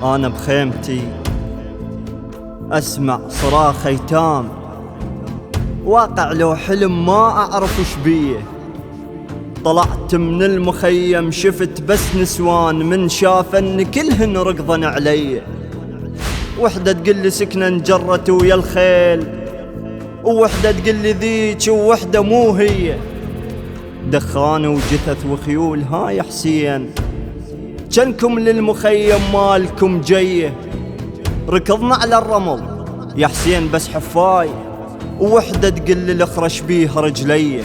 أنا بخيمتي أسمع صراخ أيتام، واقع لو حلم ما أعرف وش بيه. طلعت من المخيم شفت بس نسوان، من شافن كلهن ركضن علي. وحدة تقلي سكنة انجرت ويا الخيل، ووحدة تقلي ذيك ووحدة مو هي. دخان وجثث وخيول، ها يا حسين جنكم للمخيم مالكم جيه. ركضنا على الرمل يا حسين بس حفاي، ووحدة تقلي الاخرش بيه رجلي.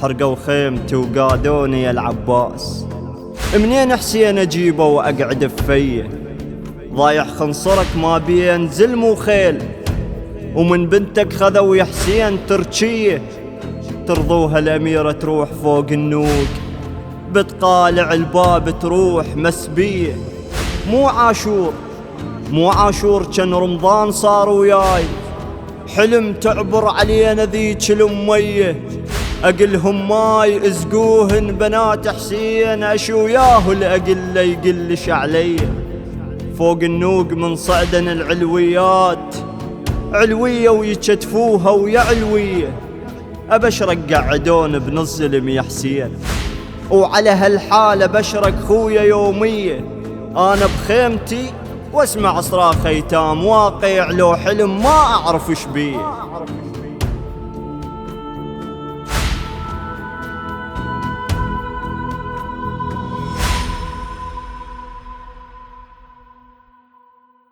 حرقوا خيمتي وقادوني يا العباس، منين حسين اجيبه واقعد بفيه؟ ضايع خنصرك ما بين زلم وخيل، ومن بنتك خذوا يا حسين تركيه. ترضوها الأميرة تروح فوق النوق، بتقالع الباب تروح مسبيه. مو عاشور كان رمضان صار وياي، حلم تعبر علينا ذيك الأمية. أقلهم ماي ازقوهن بنات حسين، أشو ياهو الأقل يقلش علي. فوق النوق من صعدن العلويات، علوية ويتشتفوها ويا علوية. أبشرك قعدون بنظلم يا حسين، وعلى هالحالة بشرك خويا يومية. أنا بخيمتي واسمع صراخ أيتام، واقع لو حلم ما أعرف وش بيه.